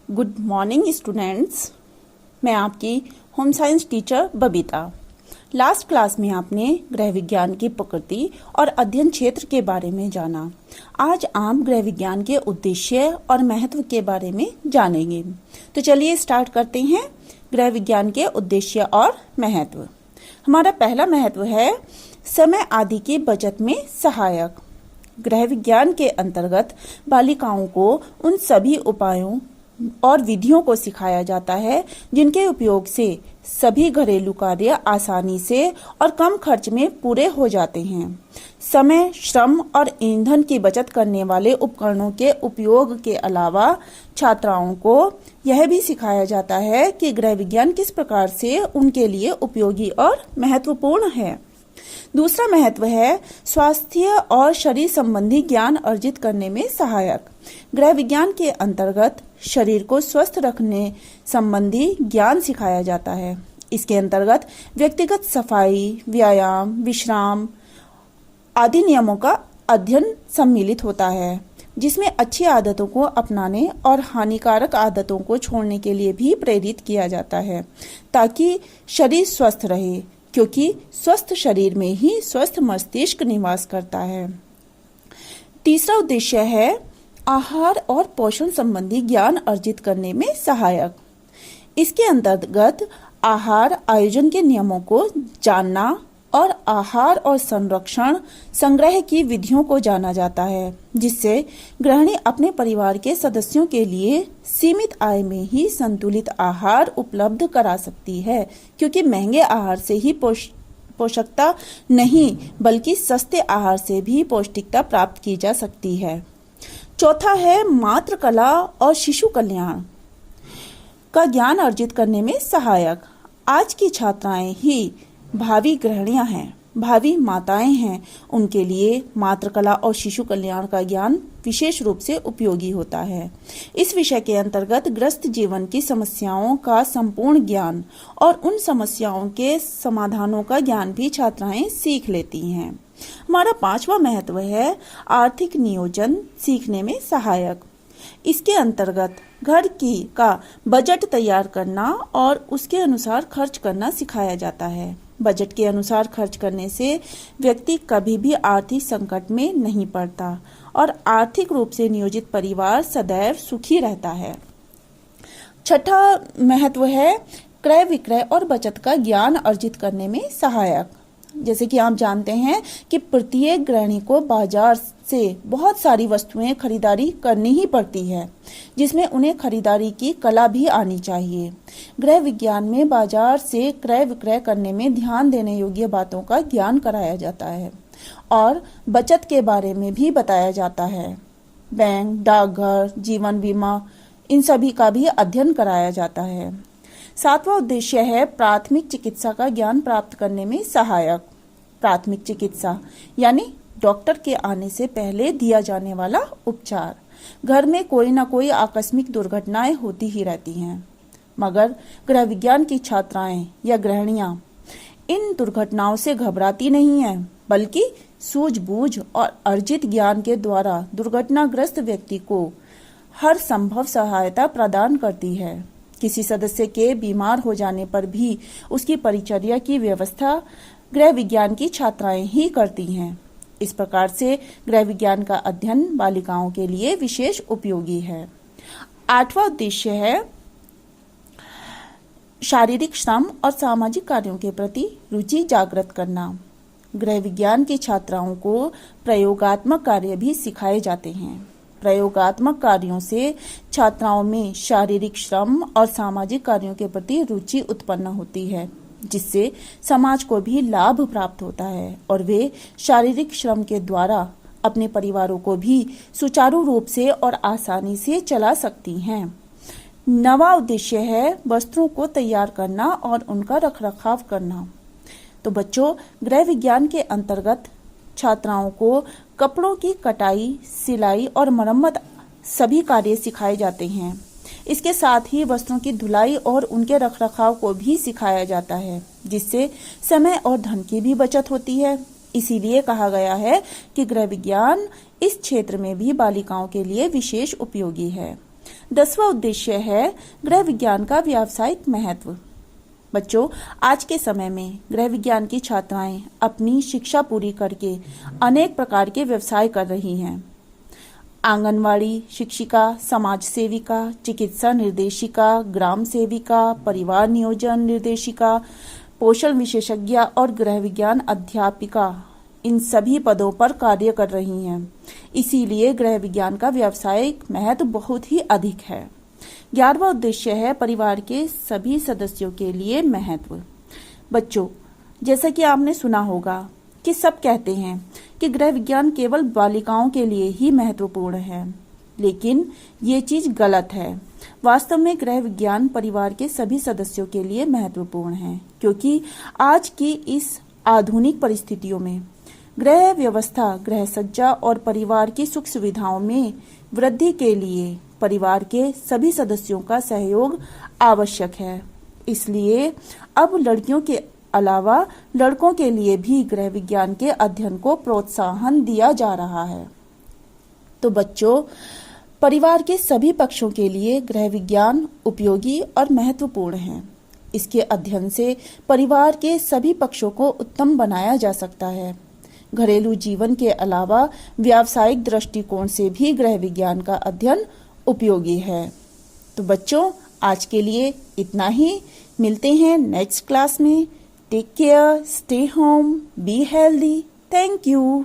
Good morning students. मैं आपकी home science teacher Babita. Last class में आपने गृह विज्ञान की प्रकृति और अध्ययन क्षेत्र के बारे में जाना। आज आप गृह विज्ञान के उद्देश्य और महत्व के बारे में जानेंगे। तो चलिए स्टार्ट करते हैं। गृह विज्ञान के उद्देश्य और महत्व। हमारा पहला महत्व है समय आदि की बचत में सहायक। गृह विज्ञान के अंतर्गत बालिकाओं को उन सभी उपायों और विधियों को सिखाया जाता है जिनके उपयोग से सभी घरेलू कार्य आसानी से और कम खर्च में पूरे हो जाते हैं। समय, श्रम और ईंधन की बचत करने वाले उपकरणों के उपयोग के अलावा छात्राओं को यह भी सिखाया जाता है कि गृह विज्ञान किस प्रकार से उनके लिए उपयोगी और महत्वपूर्ण है। दूसरा महत्व है स्वास्थ्य और शरीर संबंधी ज्ञान अर्जित करने में सहायक। गृह विज्ञान के अंतर्गत शरीर को स्वस्थ रखने संबंधी ज्ञान सिखाया जाता है। इसके अंतर्गत व्यक्तिगत सफाई, व्यायाम, विश्राम आदि नियमों का अध्ययन सम्मिलित होता है, जिसमें अच्छी आदतों को अपनाने और हानिकारक आदतों को छोड़ने के लिए भी प्रेरित किया जाता है, ताकि शरीर स्वस्थ रहे, क्योंकि स्वस्थ शरीर में ही स्वस्थ मस्तिष्क निवास करता है। तीसरा उद्देश्य है आहार और पोषण संबंधी ज्ञान अर्जित करने में सहायक। इसके अंतर्गत आहार आयोजन के नियमों को जानना और आहार और संरक्षण संग्रह की विधियों को जाना जाता है, जिससे गृहिणी अपने परिवार के सदस्यों के लिए सीमित आय में ही संतुलित आहार उपलब्ध करा सकती है, क्योंकि महंगे आहार से ही पोषकता नहीं बल्कि सस्ते आहार से भी पौष्टिकता प्राप्त की जा सकती है। चौथा है मातृ कला और शिशु कल्याण का ज्ञान अर्जित करने में सहायक। आज की छात्राएं ही भावी गृहिणियां हैं, भावी माताएं हैं। उनके लिए मातृ कला और शिशु कल्याण का ज्ञान विशेष रूप से उपयोगी होता है। इस विषय के अंतर्गत ग्रस्त जीवन की समस्याओं का संपूर्ण ज्ञान और उन समस्याओं के समाधानों का ज्ञान भी छात्राएं सीख लेती हैं। हमारा पांचवा महत्व है आर्थिक नियोजन सीखने में सहायक। इसके अंतर्गत घर का बजट तैयार करना और उसके अनुसार खर्च करना सिखाया जाता है। बजट के अनुसार खर्च करने से व्यक्ति कभी भी आर्थिक संकट में नहीं पड़ता और आर्थिक रूप से नियोजित परिवार सदैव सुखी रहता है। छठा महत्व है क्रय विक्रय और बचत का ज्ञान अर्जित करने में सहायक। जैसे कि आप जानते हैं कि प्रत्येक गृहिणी को बाजार से बहुत सारी वस्तुएं खरीदारी करनी ही पड़ती है, जिसमें उन्हें खरीदारी की कला भी आनी चाहिए। गृह विज्ञान में बाजार से क्रय विक्रय करने में ध्यान देने योग्य बातों का ज्ञान कराया जाता है और बचत के बारे में भी बताया जाता है। बैंक, डाकघर, जीवन बीमा इन सभी का भी अध्ययन कराया जाता है। सातवां उद्देश्य है प्राथमिक चिकित्सा का ज्ञान प्राप्त करने में सहायक। प्राथमिक चिकित्सा यानी डॉक्टर के आने से पहले दिया जाने वाला उपचार। घर में कोई ना कोई आकस्मिक दुर्घटनाएं होती ही रहती हैं, मगर गृह विज्ञान की छात्राएं या गृहिणियां इन दुर्घटनाओं से घबराती नहीं हैं, बल्कि सूझबूझ और अर्जित ज्ञान के द्वारा दुर्घटनाग्रस्त व्यक्ति को हर संभव सहायता प्रदान करती है। किसी सदस्य के बीमार हो जाने पर भी उसकी परिचर्या की व्यवस्था गृह विज्ञान की छात्राएं ही करती हैं। इस प्रकार से गृह विज्ञान का अध्ययन बालिकाओं के लिए विशेष उपयोगी है। आठवां उद्देश्य है शारीरिक श्रम और सामाजिक कार्यों के प्रति रुचि जागृत करना। गृह विज्ञान की छात्राओं को प्रयोगात्मक कार्य भी सिखाए जाते हैं। प्रयोगात्मक कार्यों से छात्राओं में शारीरिक श्रम और सामाजिक कार्यों के प्रति रुचि उत्पन्न होती है, जिससे समाज को भी लाभ प्राप्त होता है और वे शारीरिक श्रम के द्वारा अपने परिवारों को भी सुचारू रूप से और आसानी से चला सकती हैं। नवा उद्देश्य है वस्त्रों को तैयार करना और उनका रखरखाव करना। तो बच्चों, गृह विज्ञान के अंतर्गत छात्राओं को कपड़ों की कटाई, सिलाई और मरम्मत सभी कार्य सिखाए जाते हैं। इसके साथ ही वस्त्रों की धुलाई और उनके रखरखाव को भी सिखाया जाता है, जिससे समय और धन की भी बचत होती है। इसीलिए कहा गया है कि गृह विज्ञान इस क्षेत्र में भी बालिकाओं के लिए विशेष उपयोगी है। 10वां उद्देश्य है गृह विज्ञान का व्यावसायिक महत्व। बच्चों, आज के समय में गृह विज्ञान की छात्राएं अपनी शिक्षा पूरी करके अनेक प्रकार के व्यवसाय कर रही हैं। आंगनवाड़ी शिक्षिका, समाज सेविका, चिकित्सा निर्देशिका, ग्राम सेविका, परिवार नियोजन निर्देशिका, पोषण विशेषज्ञ और गृह विज्ञान अध्यापिका इन सभी पदों पर कार्य कर रही हैं। इसीलिए गृह विज्ञान का व्यावसायिक महत्व बहुत ही अधिक है। 11वां उद्देश्य है परिवार के सभी सदस्यों के लिए महत्व। बच्चों, जैसा कि आपने सुना होगा कि सब कहते हैं कि गृह विज्ञान केवल बालिकाओं के लिए ही महत्वपूर्ण है, लेकिन ये चीज गलत है। वास्तव में गृह विज्ञान परिवार के सभी सदस्यों के लिए महत्वपूर्ण है, क्योंकि आज की इस आधुनिक परिस्थितियों में गृह व्यवस्था, गृह सज्जा और परिवार की सुख सुविधाओं में वृद्धि के लिए परिवार के सभी सदस्यों का सहयोग आवश्यक है। इसलिए अब लड़कियों के अलावा लड़कों के लिए भी गृह विज्ञान के अध्ययन को प्रोत्साहन दिया जा रहा है। तो बच्चों, परिवार के सभी पक्षों के लिए गृह विज्ञान उपयोगी और महत्वपूर्ण है। इसके अध्ययन से परिवार के सभी पक्षों को उत्तम बनाया जा सकता है। घरेलू जीवन के अलावा व्यावसायिक दृष्टिकोण से भी गृह विज्ञान का अध्ययन उपयोगी है। तो बच्चों, आज के लिए इतना ही। मिलते हैं नेक्स्ट क्लास में। Take care, stay home, be healthy. Thank you.